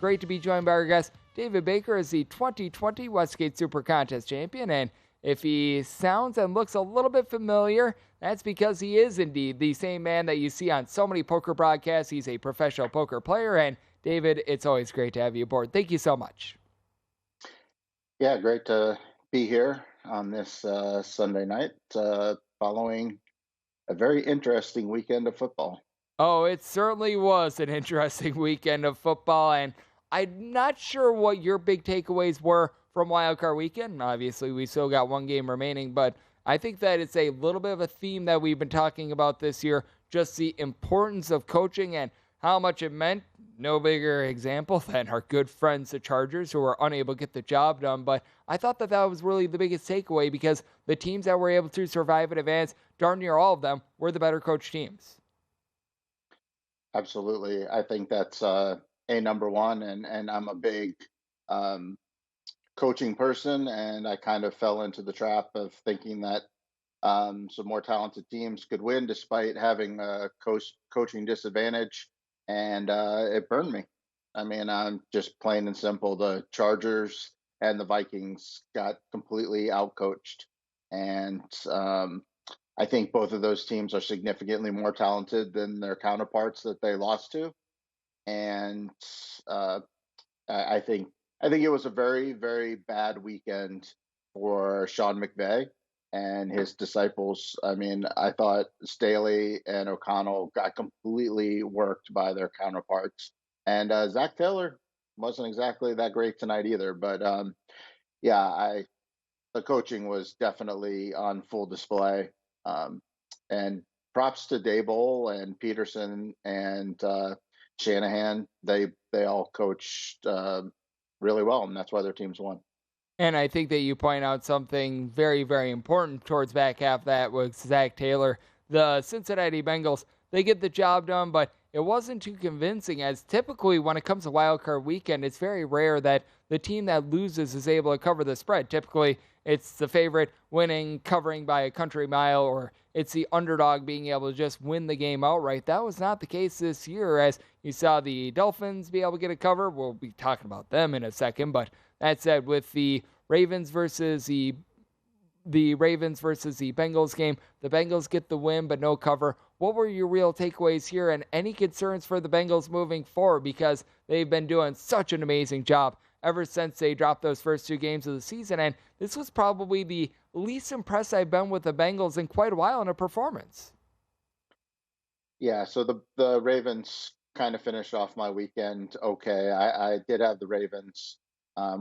great to be joined by our guest, David Baker, as the 2020 Westgate SuperContest champion. And if he sounds and looks a little bit familiar, that's because he is indeed the same man that you see on so many poker broadcasts. He's a professional poker player. And David, it's always great to have you aboard. Thank you so much. Yeah, great to be here on this Sunday night following a very interesting weekend of football. Oh, it certainly was an interesting weekend of football, and I'm not sure what your big takeaways were from Wildcard Weekend. Obviously, we still got one game remaining, but I think that it's a little bit of a theme that we've been talking about this year, just the importance of coaching and how much it meant. No bigger example than our good friends, the Chargers, who were unable to get the job done. But I thought that was really the biggest takeaway because the teams that were able to survive and advance, darn near all of them, were the better coached teams. Absolutely. I think that's a number one, and I'm a big coaching person, and I kind of fell into the trap of thinking that some more talented teams could win despite having a coaching disadvantage, and it burned me. I mean, I'm just plain and simple. The Chargers and the Vikings got completely outcoached, and I think both of those teams are significantly more talented than their counterparts that they lost to, and I think it was a very, very bad weekend for Sean McVay and his disciples. I mean, I thought Staley and O'Connell got completely worked by their counterparts, and Zach Taylor wasn't exactly that great tonight either. But yeah, the coaching was definitely on full display. And props to Daboll and Peterson and Shanahan. They all coached really well, and that's why their teams won. And I think that you point out something very, very important towards back half that was Zach Taylor. The Cincinnati Bengals, they get the job done, but it wasn't too convincing, as typically when it comes to wildcard weekend, it's very rare that the team that loses is able to cover the spread. Typically, it's the favorite winning, covering by a country mile, or it's the underdog being able to just win the game outright. That was not the case this year, as you saw the Dolphins be able to get a cover. We'll be talking about them in a second, but that said, with the Ravens versus the Bengals game, the Bengals get the win but no cover. What were your real takeaways here, and any concerns for the Bengals moving forward, because they've been doing such an amazing job ever since they dropped those first two games of the season, and this was probably the least impressed I've been with the Bengals in quite a while in a performance. Yeah, so the Ravens kind of finished off my weekend okay. I did have the Ravens,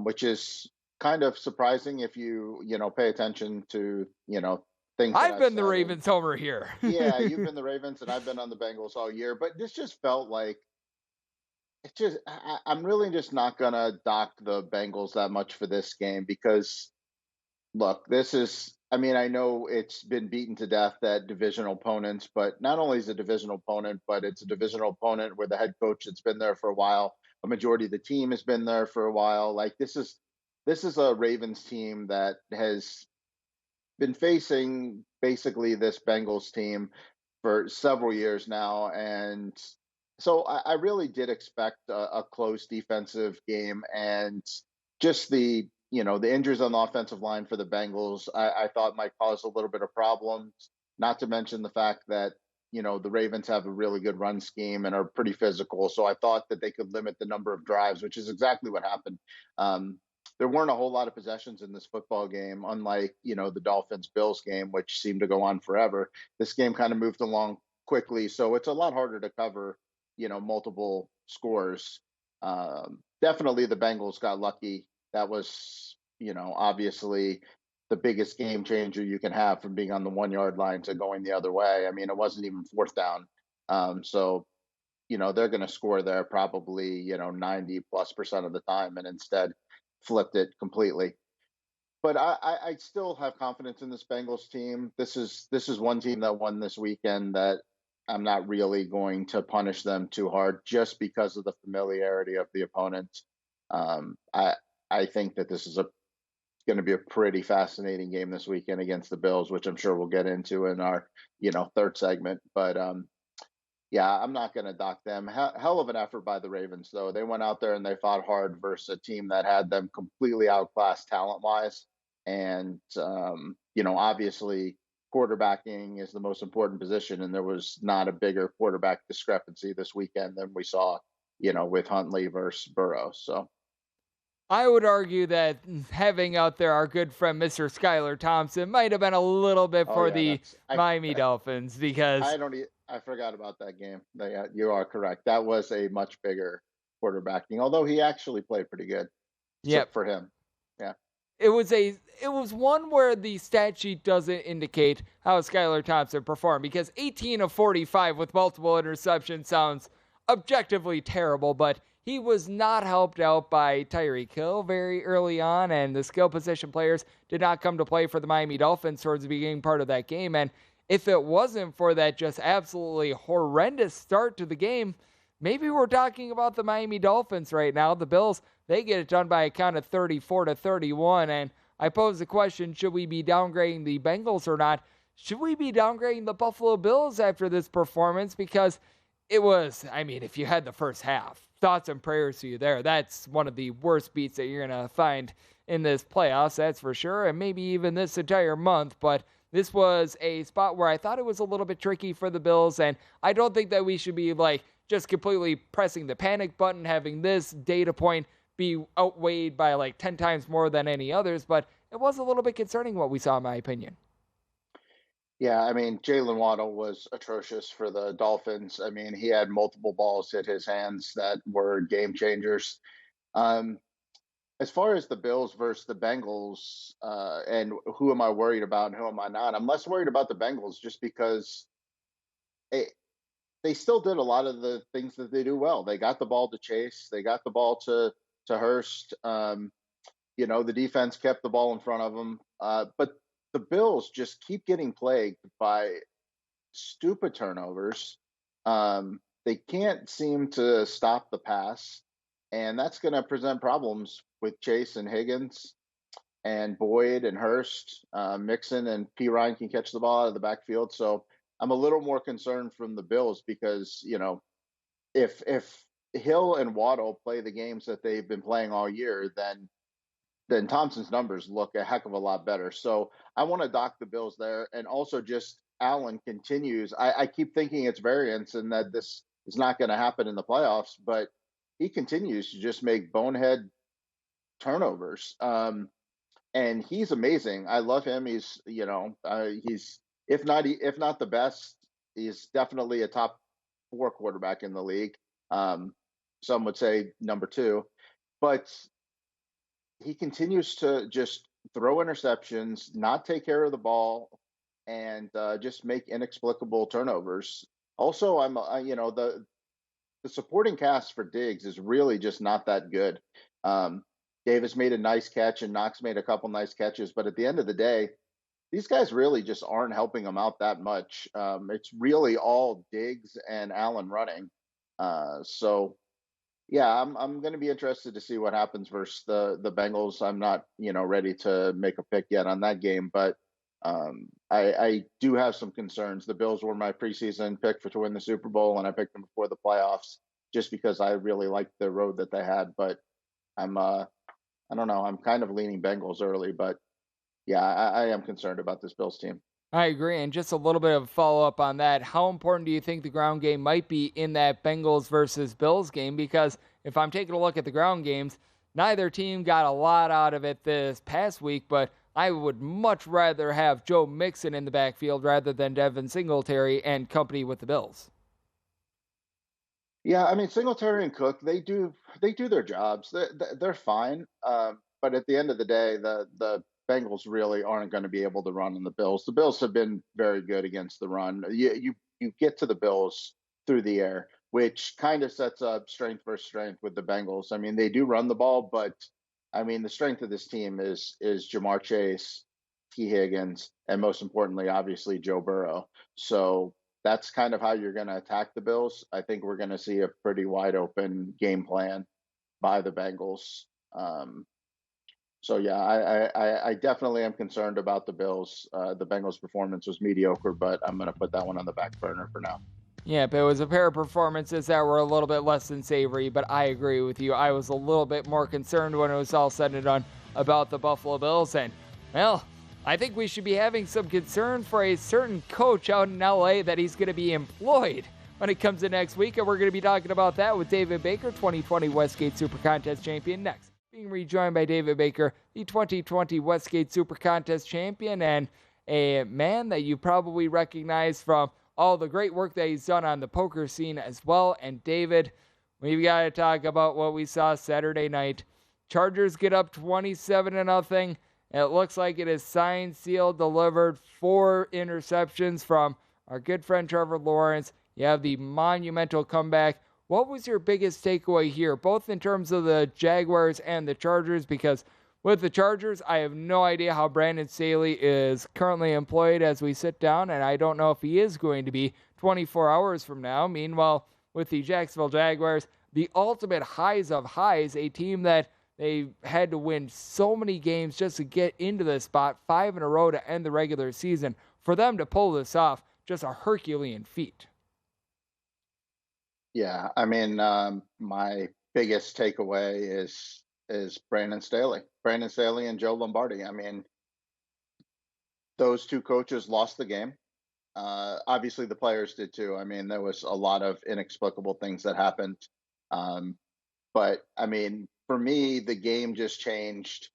which is kind of surprising if you pay attention to things. I've been the Ravens homer here. Yeah, you've been the Ravens, and I've been on the Bengals all year. But this just felt like I'm really just not gonna dock the Bengals that much for this game because, look, this is. I mean, I know it's been beaten to death at divisional opponents, but not only is it a divisional opponent, but it's a divisional opponent where the head coach that's been there for a while. A majority of the team has been there for a while. Like this is a Ravens team that has been facing basically this Bengals team for several years now, and so I really did expect a close defensive game, and just the injuries on the offensive line for the Bengals, I thought might cause a little bit of problems. Not to mention the fact that the Ravens have a really good run scheme and are pretty physical, so I thought that they could limit the number of drives, which is exactly what happened. There weren't a whole lot of possessions in this football game, unlike the Dolphins-Bills game, which seemed to go on forever. This game kind of moved along quickly, so it's a lot harder to cover multiple scores. Definitely the Bengals got lucky. That was obviously the biggest game changer you can have from being on the 1 yard line to going the other way. I mean, it wasn't even fourth down. So they're going to score there probably 90+% of the time, and instead flipped it completely. But I still have confidence in this Bengals team. This is one team that won this weekend that I'm not really going to punish them too hard just because of the familiarity of the opponent. I think that this is going to be a pretty fascinating game this weekend against the Bills, which I'm sure we'll get into in our third segment. But yeah, I'm not going to dock them. Hell of an effort by the Ravens, though. They went out there and they fought hard versus a team that had them completely outclassed talent wise. And, obviously, quarterbacking is the most important position. And there was not a bigger quarterback discrepancy this weekend than we saw, with Huntley versus Burrow. So, I would argue that having out there our good friend Mr. Skylar Thompson might have been a little bit oh, for yeah, the Miami Dolphins because, I forgot about that game. You are correct. That was a much bigger quarterbacking, although he actually played pretty good. So yep, for him, yeah, it was one where the stat sheet doesn't indicate how Skylar Thompson performed because 18 of 45 with multiple interceptions sounds objectively terrible, but he was not helped out by Tyreek Hill very early on, and the skill position players did not come to play for the Miami Dolphins towards the beginning part of that game. And if it wasn't for that just absolutely horrendous start to the game, maybe we're talking about the Miami Dolphins right now. The Bills, they get it done by a count of 34-31. And I pose the question, should we be downgrading the Bengals or not? Should we be downgrading the Buffalo Bills after this performance? Because it was, if you had the first half, thoughts and prayers to you there. That's one of the worst beats that you're going to find in this playoffs, that's for sure, and maybe even this entire month. But this was a spot where I thought it was a little bit tricky for the Bills, and I don't think that we should be just completely pressing the panic button, having this data point be outweighed by 10 times more than any others, but it was a little bit concerning what we saw, in my opinion. yeah. Jalen Waddle was atrocious for the Dolphins. He had multiple balls hit his hands that were game changers. Um, as far as the Bills versus the Bengals, and who am I worried about and who am I not? I'm less worried about the Bengals just because it, they still did a lot of the things that they do well. They got the ball to Chase. They got the ball to Hurst. The defense kept the ball in front of them. But the Bills just keep getting plagued by stupid turnovers. They can't seem to stop the pass, and that's going to present problems with Chase and Higgins and Boyd and Hurst. Mixon and P. Ryan can catch the ball out of the backfield. So I'm a little more concerned from the Bills because if Hill and Waddle play the games that they've been playing all year, then Thompson's numbers look a heck of a lot better. So I want to dock the Bills there. And also just Allen continues. I keep thinking it's variance and that this is not going to happen in the playoffs, but he continues to just make bonehead turnovers. And he's amazing. I love him. He's if not the best, he's definitely a top 4 quarterback in the league. Some would say number 2, but he continues to just throw interceptions, not take care of the ball, and just make inexplicable turnovers. Also, the supporting cast for Diggs is really just not that good. Davis made a nice catch, and Knox made a couple nice catches, but at the end of the day, these guys really just aren't helping him out that much. It's really all Diggs and Allen running. So yeah, I'm going to be interested to see what happens versus the Bengals. I'm not ready to make a pick yet on that game, but I do have some concerns. The Bills were my preseason pick to win the Super Bowl, and I picked them before the playoffs just because I really liked the road that they had. But I don't know. I'm kind of leaning Bengals early, but yeah, I am concerned about this Bills team. I agree. And just a little bit of follow up on that. How important do you think the ground game might be in that Bengals versus Bills game? Because if I'm taking a look at the ground games, neither team got a lot out of it this past week, but I would much rather have Joe Mixon in the backfield rather than Devin Singletary and company with the Bills. Yeah, Singletary and Cook, they do their jobs. They're fine. But at the end of the day, the Bengals really aren't going to be able to run on the Bills. The Bills have been very good against the run. You get to the Bills through the air, which kind of sets up strength versus strength with the Bengals. They do run the ball, but the strength of this team is Jamar Chase, T. Higgins, and most importantly, obviously Joe Burrow. So that's kind of how you're going to attack the Bills. I think we're going to see a pretty wide open game plan by the Bengals. So yeah, I definitely am concerned about the Bills. The Bengals' performance was mediocre, but I'm going to put that one on the back burner for now. Yep, it was a pair of performances that were a little bit less than savory, but I agree with you. I was a little bit more concerned when it was all said and done about the Buffalo Bills. And, well, I think we should be having some concern for a certain coach out in LA that he's going to be employed when it comes to next week. And we're going to be talking about that with David Baker, 2020 Westgate Super Contest champion, next. Being rejoined by David Baker, the 2020 Westgate Super Contest champion, and a man that you probably recognize from all the great work that he's done on the poker scene as well. And David, we've got to talk about what we saw Saturday night. Chargers get up 27-0. It looks like it is signed, sealed, delivered. 4 interceptions from our good friend Trevor Lawrence. You have the monumental comeback. What was your biggest takeaway here, both in terms of the Jaguars and the Chargers? Because with the Chargers, I have no idea how Brandon Staley is currently employed as we sit down, and I don't know if he is going to be 24 hours from now. Meanwhile, with the Jacksonville Jaguars, the ultimate highs of highs, a team that they had to win so many games just to get into this spot, 5 in a row to end the regular season. For them to pull this off, just a Herculean feat. Yeah, I mean, my biggest takeaway is Brandon Staley, and Joe Lombardi. I mean, those two coaches lost the game. Obviously, the players did too. I mean, there was a lot of inexplicable things that happened. But I mean, for me, the game just changed.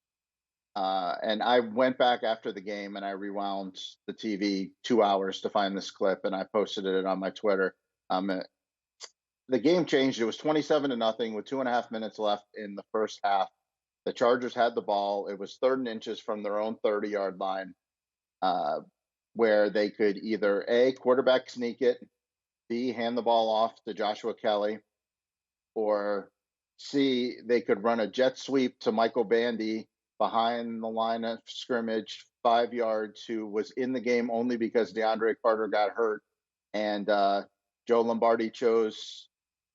And I went back after the game and I rewound the TV 2 hours to find this clip, and I posted it on my Twitter. The game changed. It was 27-0 with 2.5 minutes left in the first half. The Chargers had the ball. It was 3rd and inches from their own 30-yard line, where they could either A, quarterback sneak it, B, hand the ball off to Joshua Kelly, or C, they could run a jet sweep to Michael Bandy behind the line of scrimmage, 5 yards, who was in the game only because DeAndre Carter got hurt. And Joe Lombardi chose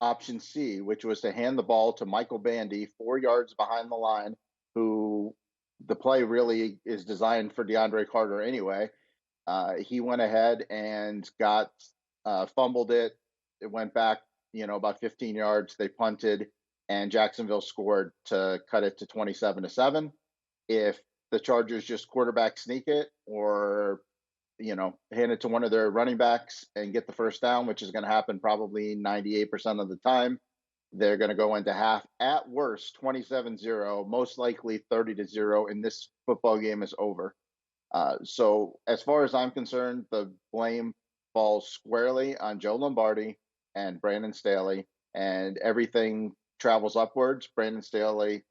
option C, which was to hand the ball to Michael Bandy 4 yards behind the line, who the play really is designed for DeAndre Carter anyway. He went ahead and got fumbled it. It went back, about 15 yards. They punted, and Jacksonville scored to cut it to 27-7. If the Chargers just quarterback sneak it, or hand it to one of their running backs and get the first down, which is going to happen probably 98% of the time, they're going to go into half at worst 27-0, most likely 30-0, and this football game is over. So as far as I'm concerned, the blame falls squarely on Joe Lombardi and Brandon Staley, and everything travels upwards. Brandon Staley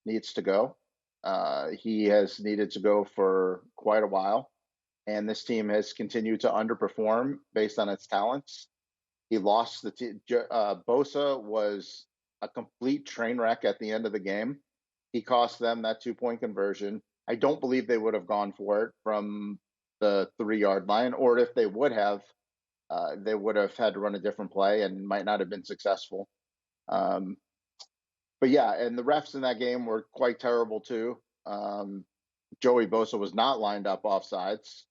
needs to go. He has needed to go for quite a while, and this team has continued to underperform based on its talents. He lost the team. Bosa was a complete train wreck at the end of the game. He cost them that 2-point conversion. I don't believe they would have gone for it from the 3-yard line, or if they would have had to run a different play and might not have been successful. But yeah, and the refs in that game were quite terrible too. Joey Bosa was not lined up offsides.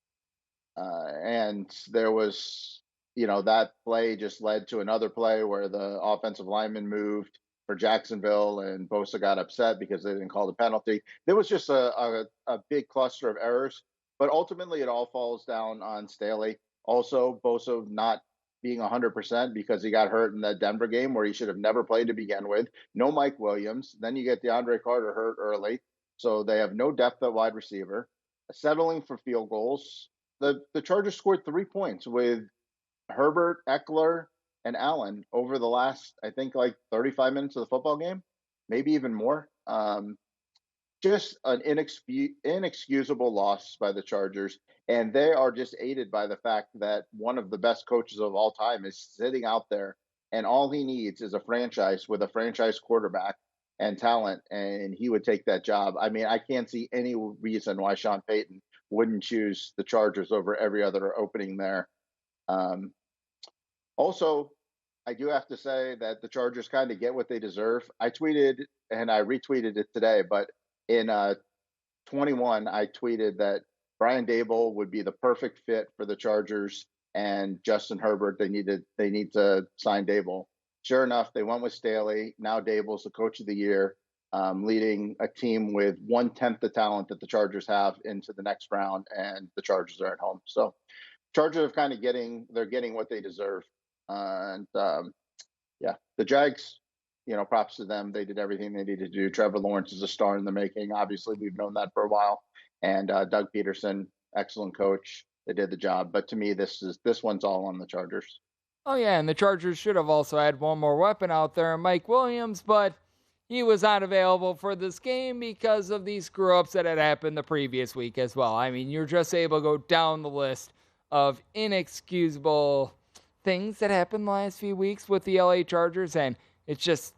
And there was, that play just led to another play where the offensive lineman moved for Jacksonville, and Bosa got upset because they didn't call the penalty. There was just a big cluster of errors, but ultimately it all falls down on Staley. Also, Bosa not being 100% because he got hurt in that Denver game where he should have never played to begin with. No Mike Williams. Then you get DeAndre Carter hurt early, so they have no depth at wide receiver. Settling for field goals. The Chargers scored 3 points with Herbert, Eckler, and Allen over the last, I think, 35 minutes of the football game, maybe even more. Just an inexcusable loss by the Chargers. And they are just aided by the fact that one of the best coaches of all time is sitting out there, and all he needs is a franchise with a franchise quarterback and talent, and he would take that job. I mean, I can't see any reason why Sean Payton wouldn't choose the Chargers over every other opening there. Also, I do have to say that the Chargers kind of get what they deserve. I tweeted and I retweeted it today, but in 21, I tweeted that Brian Dable would be the perfect fit for the Chargers and Justin Herbert. They need to sign Dable. Sure enough, they went with Staley. Now Dable's the coach of the year, leading a team with 1/10 the talent that the Chargers have into the next round, and the Chargers are at home. So Chargers are kind of getting what they deserve. And yeah, the Jags, props to them. They did everything they needed to do. Trevor Lawrence is a star in the making. Obviously, we've known that for a while. And Doug Peterson, excellent coach. They did the job. But to me, this one's all on the Chargers. Oh, yeah, and the Chargers should have also had one more weapon out there, Mike Williams, but he was not available for this game because of these screw-ups that had happened the previous week as well. I mean, you're just able to go down the list of inexcusable things that happened the last few weeks with the LA Chargers, and it's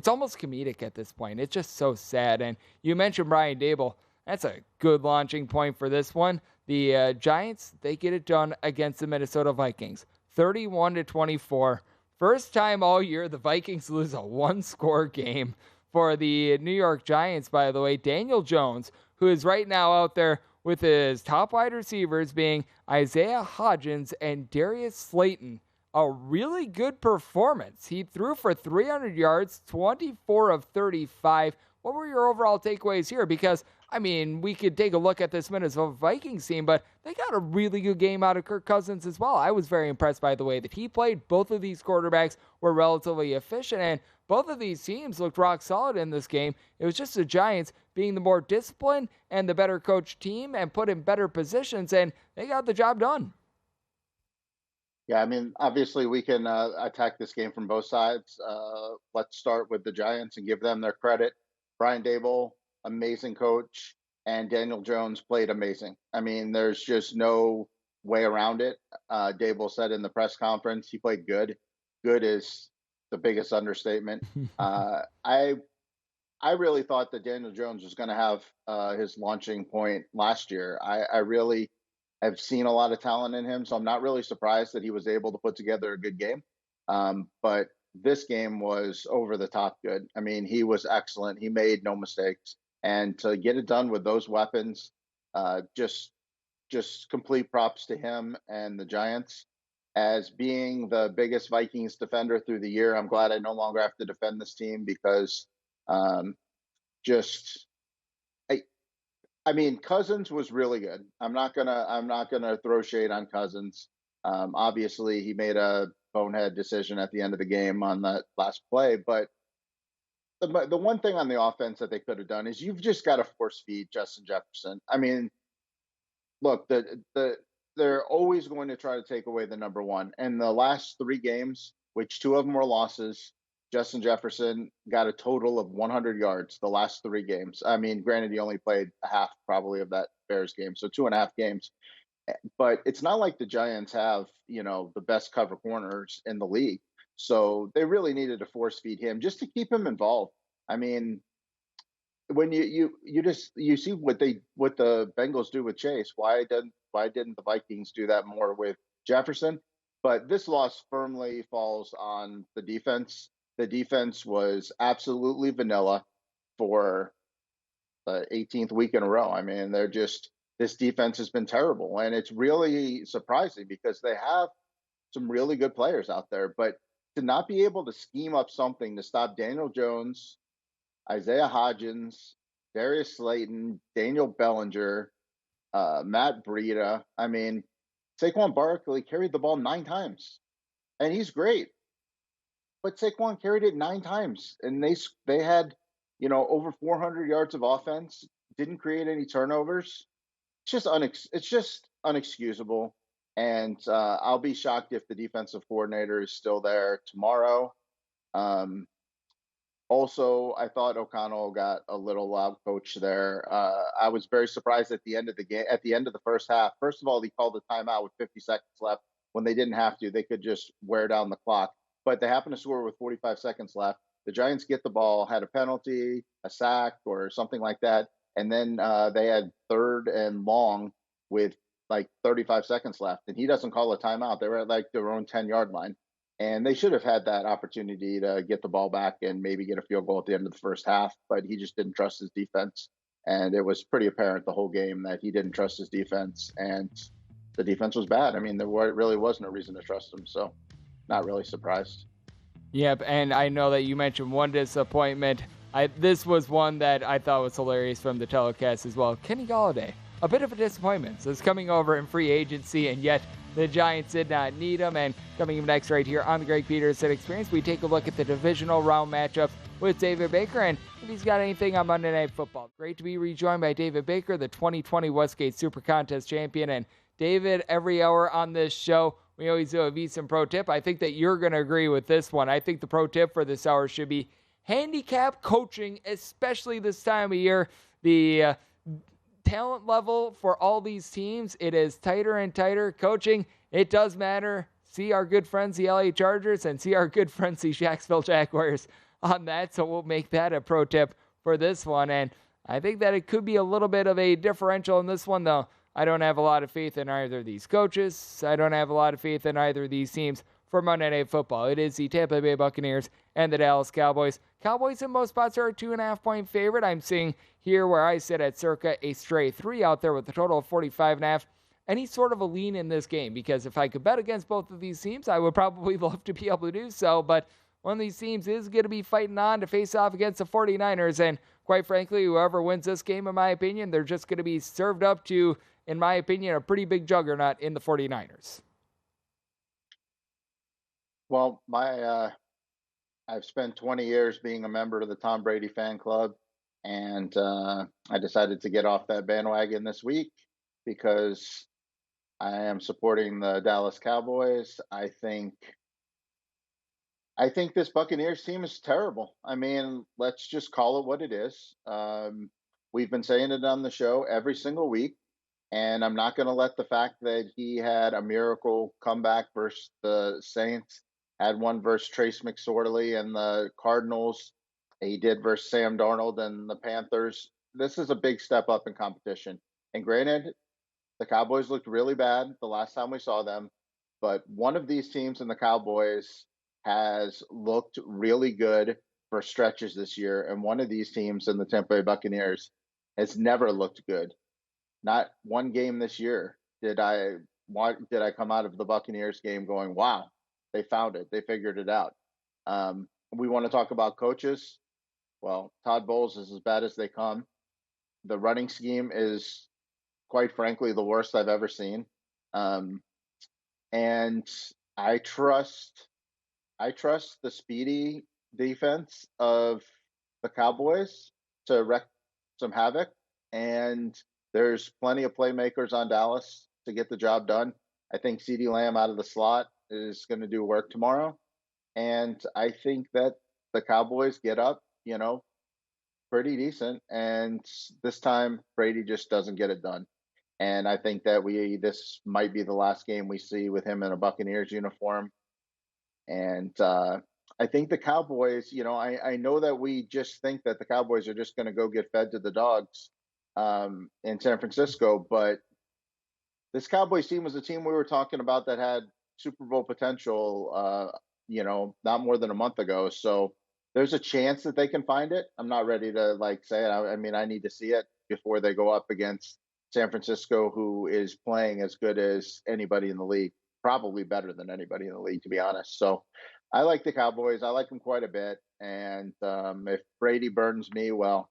almost comedic at this point. It's just so sad. And you mentioned Brian Dable. That's a good launching point for this one. The Giants, they get it done against the Minnesota Vikings. 31-24. First time all year the Vikings lose a one-score game. For the New York Giants, by the way, Daniel Jones, who is right now out there with his top wide receivers being Isaiah Hodgins and Darius Slayton. A really good performance. He threw for 300 yards, 24 of 35. What were your overall takeaways here? Because, I mean, we could take a look at this Minnesota Vikings team, but they got a really good game out of Kirk Cousins as well. I was very impressed by the way that he played. Both of these quarterbacks were relatively efficient, and both of these teams looked rock solid in this game. It was just the Giants being the more disciplined and the better coached team and put in better positions, and they got the job done. Yeah, I mean, obviously we can attack this game from both sides. Let's start with the Giants and give them their credit. Brian Dable, amazing coach, and Daniel Jones played amazing. I mean, there's just no way around it. Dable said in the press conference he played good. Good is the biggest understatement. I really thought that Daniel Jones was going to have his launching point last year. I really have seen a lot of talent in him, so I'm not really surprised that he was able to put together a good game. But this game was over the top good. I mean, he was excellent. He made no mistakes, and to get it done with those weapons, just complete props to him and the Giants. As being the biggest Vikings defender through the year, I'm glad I no longer have to defend this team because just I mean, Cousins was really good. I'm not gonna throw shade on Cousins. Obviously, he made a bonehead decision at the end of the game on that last play. But the one thing on the offense that they could have done is you've just got to force feed Justin Jefferson. I mean, look, they're always going to try to take away the number one. And the last three games, which two of them were losses, Justin Jefferson got a total of 100 yards the last three games. I mean, granted, he only played a half probably of that Bears game, so 2.5 games. But it's not like the Giants have, the best cover corners in the league. So they really needed to force feed him just to keep him involved. I mean, when you see what the Bengals do with Chase, why didn't the Vikings do that more with Jefferson? But this loss firmly falls on the defense. The defense was absolutely vanilla for the 18th week in a row. I mean, this defense has been terrible, and it's really surprising because they have some really good players out there, but to not be able to scheme up something to stop Daniel Jones, Isaiah Hodgins, Darius Slayton, Daniel Bellinger, Matt Breida. I mean, Saquon Barkley carried the ball 9 times, and he's great. But Saquon carried it 9 times, and they had, over 400 yards of offense, didn't create any turnovers. It's just unexcusable. And I'll be shocked if the defensive coordinator is still there tomorrow. Also, I thought O'Connell got a little out-coached there. I was very surprised at the end of the game, at the end of the first half. First of all, he called a timeout with 50 seconds left when they didn't have to. They could just wear down the clock. But they happened to score with 45 seconds left. The Giants get the ball, had a penalty, a sack, or something like that. And then they had 3rd and long with like 35 seconds left. And he doesn't call a timeout. They were at like their own 10-yard line. And they should have had that opportunity to get the ball back and maybe get a field goal at the end of the first half. But he just didn't trust his defense. And it was pretty apparent the whole game that he didn't trust his defense. And the defense was bad. I mean, really was no reason to trust them. So not really surprised. Yep, and I know that you mentioned one disappointment. This was one that I thought was hilarious from the telecast as well. Kenny Golladay, a bit of a disappointment. So he's coming over in free agency, and yet the Giants did not need him. And coming up next right here on the Greg Peterson Experience, we take a look at the divisional round matchups with David Baker and if he's got anything on Monday Night Football. Great to be rejoined by David Baker, the 2020 Westgate SuperContest champion. And David, every hour on this show, we always do a VSiN pro tip. I think that you're going to agree with this one. I think the pro tip for this hour should be handicap coaching, especially this time of year. The talent level for all these teams, it is tighter and tighter. Coaching, it does matter. See our good friends, the LA Chargers, and see our good friends, the Jacksonville Jaguars on that. So we'll make that a pro tip for this one. And I think that it could be a little bit of a differential in this one, though. I don't have a lot of faith in either of these coaches. I don't have a lot of faith in either of these teams for Monday Night Football. It is the Tampa Bay Buccaneers and the Dallas Cowboys. Cowboys in most spots are a 2.5-point favorite. I'm seeing here where I sit at circa a straight 3 out there with a total of 45.5. Any sort of a lean in this game, because if I could bet against both of these teams, I would probably love to be able to do so. But one of these teams is going to be fighting on to face off against the 49ers. And quite frankly, whoever wins this game, in my opinion, they're just going to be served up to, in my opinion, a pretty big juggernaut in the 49ers. Well, I've spent 20 years being a member of the Tom Brady fan club, and I decided to get off that bandwagon this week because I am supporting the Dallas Cowboys. I think this Buccaneers team is terrible. I mean, let's just call it what it is. We've been saying it on the show every single week. And I'm not going to let the fact that he had a miracle comeback versus the Saints, had one versus Trace McSorley and the Cardinals. He did versus Sam Darnold and the Panthers. This is a big step up in competition. And granted, the Cowboys looked really bad the last time we saw them. But one of these teams in the Cowboys has looked really good for stretches this year. And one of these teams in the Tampa Bay Buccaneers has never looked good. Not one game this year did I come out of the Buccaneers game going, wow, they found it. They figured it out. We want to talk about coaches. Well, Todd Bowles is as bad as they come. The running scheme is, quite frankly, the worst I've ever seen. And I trust the speedy defense of the Cowboys to wreak some havoc. And there's plenty of playmakers on Dallas to get the job done. I think CeeDee Lamb out of the slot is going to do work tomorrow. And I think that the Cowboys get up, pretty decent. And this time, Brady just doesn't get it done. And I think that this might be the last game we see with him in a Buccaneers uniform. And I think the Cowboys, I know that we just think that the Cowboys are just going to go get fed to the dogs in San Francisco, but this Cowboys team was a team we were talking about that had Super Bowl potential, not more than a month ago. So there's a chance that they can find it. I'm not ready to say it. I mean, I need to see it before they go up against San Francisco, who is playing as good as anybody in the league, probably better than anybody in the league, to be honest. So I like the Cowboys. I like them quite a bit. And if Brady burns me, well,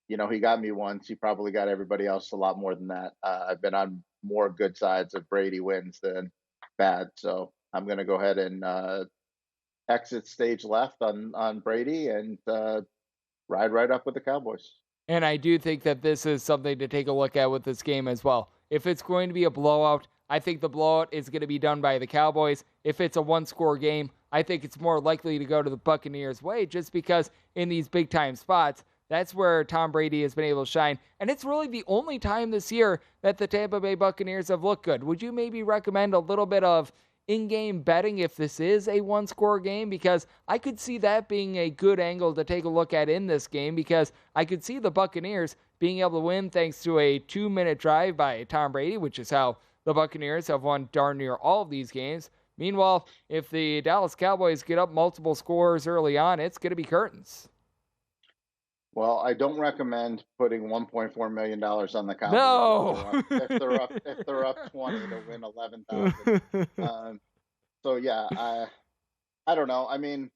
he got me once. He probably got everybody else a lot more than that. I've been on more good sides of Brady wins than bad. So I'm going to go ahead and exit stage left on Brady and ride right up with the Cowboys. And I do think that this is something to take a look at with this game as well. If it's going to be a blowout, I think the blowout is going to be done by the Cowboys. If it's a one-score game, I think it's more likely to go to the Buccaneers' way just because in these big-time spots, that's where Tom Brady has been able to shine. And it's really the only time this year that the Tampa Bay Buccaneers have looked good. Would you maybe recommend a little bit of in-game betting if this is a one-score game? Because I could see that being a good angle to take a look at in this game, because I could see the Buccaneers being able to win thanks to a 2-minute drive by Tom Brady, which is how the Buccaneers have won darn near all of these games. Meanwhile, if the Dallas Cowboys get up multiple scores early on, it's going to be curtains. Well, I don't recommend putting $1.4 million on the Cowboys No. if they're up 20 to win 11,000. So yeah, I don't know. I mean,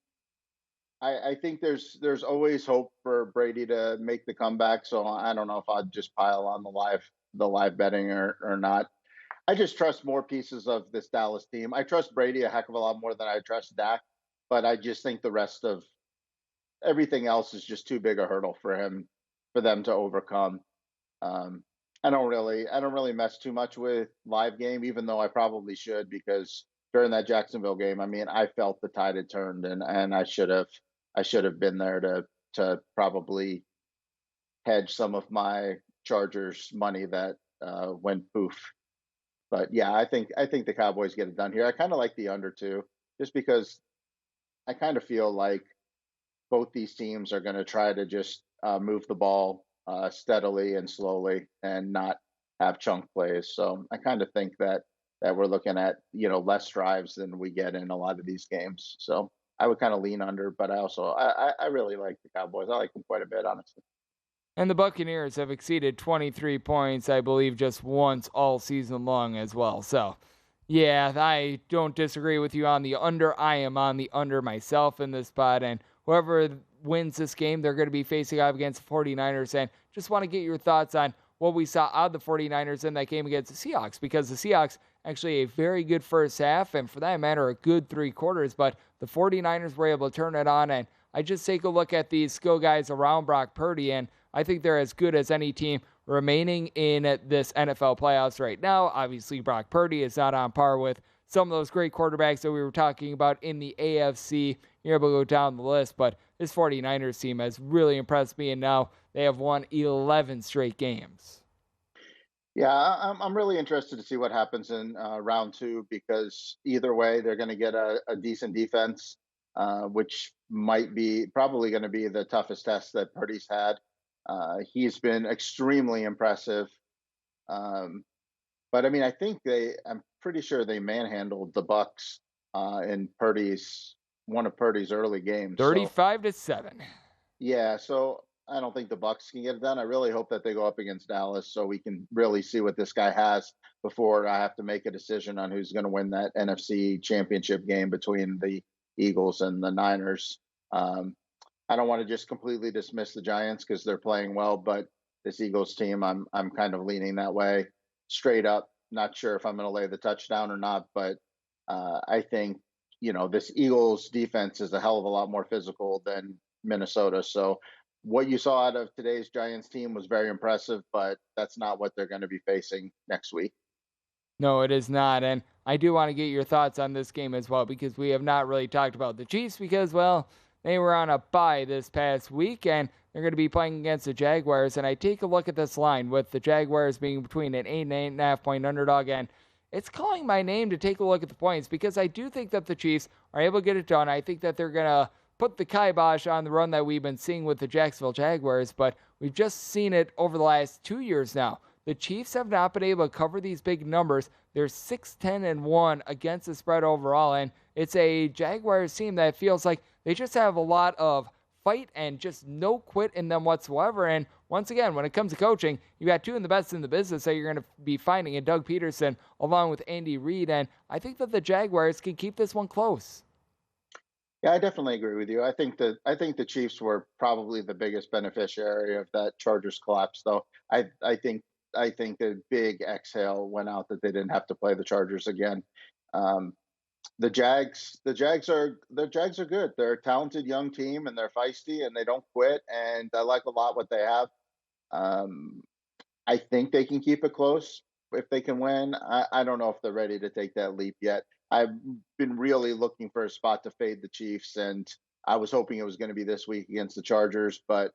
I think there's always hope for Brady to make the comeback. So I don't know if I'd just pile on the live betting or not. I just trust more pieces of this Dallas team. I trust Brady a heck of a lot more than I trust Dak, but I just think the rest of everything else is just too big a hurdle for them to overcome. Um, I don't really mess too much with live game, even though I probably should, because during that Jacksonville game, I mean, I felt the tide had turned, and I should have been there to probably hedge some of my Chargers money that went poof. But yeah, I think the Cowboys get it done here. I kind of like the under too, just because I kind of feel like both these teams are going to try to just move the ball steadily and slowly and not have chunk plays. So I kind of think that we're looking at less drives than we get in a lot of these games. So I would kind of lean under, but I really like the Cowboys. I like them quite a bit, honestly. And the Buccaneers have exceeded 23 points, I believe, just once all season long as well. So, yeah, I don't disagree with you on the under. I am on the under myself in this spot. And whoever wins this game, they're going to be facing off against the 49ers. And just want to get your thoughts on what we saw out of the 49ers in that game against the Seahawks, because the Seahawks actually a very good first half, and for that matter, a good three quarters. But the 49ers were able to turn it on. And I just take a look at these skill guys around Brock Purdy, and I think they're as good as any team remaining in this NFL playoffs right now. Obviously, Brock Purdy is not on par with some of those great quarterbacks that we were talking about in the AFC. You're able to go down the list, but this 49ers team has really impressed me, and now they have won 11 straight games. Yeah, I'm really interested to see what happens in round two, because either way, they're going to get a decent defense, which might be probably going to be the toughest test that Purdy's had. He's been extremely impressive. But I mean, I'm pretty sure they manhandled the Bucks in one of Purdy's early games. 35-7. Yeah, so I don't think the Bucks can get it done. I really hope that they go up against Dallas so we can really see what this guy has before I have to make a decision on who's going to win that NFC Championship game between the Eagles and the Niners. I don't want to just completely dismiss the Giants because they're playing well, but this Eagles team, I'm kind of leaning that way straight up. Not sure if I'm going to lay the touchdown or not, but I think this Eagles defense is a hell of a lot more physical than Minnesota. So what you saw out of today's Giants team was very impressive, but that's not what they're going to be facing next week. No, it is not. And I do want to get your thoughts on this game as well, because we have not really talked about the Chiefs because, well, they were on a bye this past week, and they're going to be playing against the Jaguars. And I take a look at this line with the Jaguars being between an 8 and 8.5 point underdog, and it's calling my name to take a look at the points, because I do think that the Chiefs are able to get it done. I think that they're going to put the kibosh on the run that we've been seeing with the Jacksonville Jaguars, but we've just seen it over the last 2 years now. The Chiefs have not been able to cover these big numbers. They're 6-10-1 against the spread overall, and it's a Jaguars team that feels like they just have a lot of fight and just no quit in them whatsoever. And once again, when it comes to coaching, you got two of the best in the business that you're going to be finding in Doug Peterson along with Andy Reid, and I think that the Jaguars can keep this one close. Yeah, I definitely agree with you. I think the Chiefs were probably the biggest beneficiary of that Chargers collapse, though. I think a big exhale went out that they didn't have to play the Chargers again. The Jags are good. They're a talented young team, and they're feisty, and they don't quit. And I like a lot what they have. I think they can keep it close if they can win. I don't know if they're ready to take that leap yet. I've been really looking for a spot to fade the Chiefs, and I was hoping it was going to be this week against the Chargers, but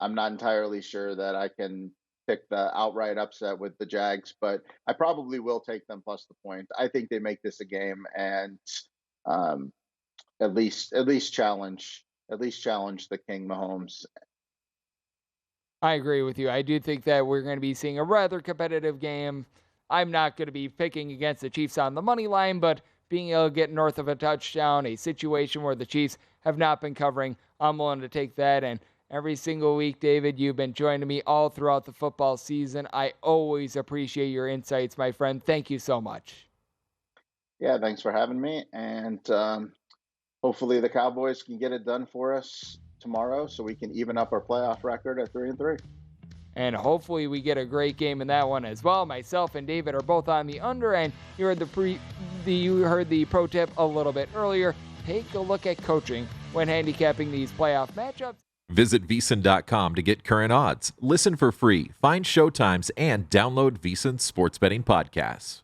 I'm not entirely sure that I can pick the outright upset with the Jags, but I probably will take them plus the point. I think they make this a game and at least challenge the King Mahomes. I agree with you. I do think that we're going to be seeing a rather competitive game. I'm not going to be picking against the Chiefs on the money line, but being able to get north of a touchdown, a situation where the Chiefs have not been covering, I'm willing to take that. And every single week, David. You've been joining me all throughout the football season. I always appreciate your insights, my friend. Thank you so much. Yeah, thanks for having me. And hopefully the Cowboys can get it done for us tomorrow so we can even up our playoff record at 3-3. And hopefully we get a great game in that one as well. Myself and David are both on the under end. You heard the pro tip a little bit earlier. Take a look at coaching when handicapping these playoff matchups. Visit VSiN.com to get current odds, listen for free, find showtimes, and download VSiN sports betting podcasts.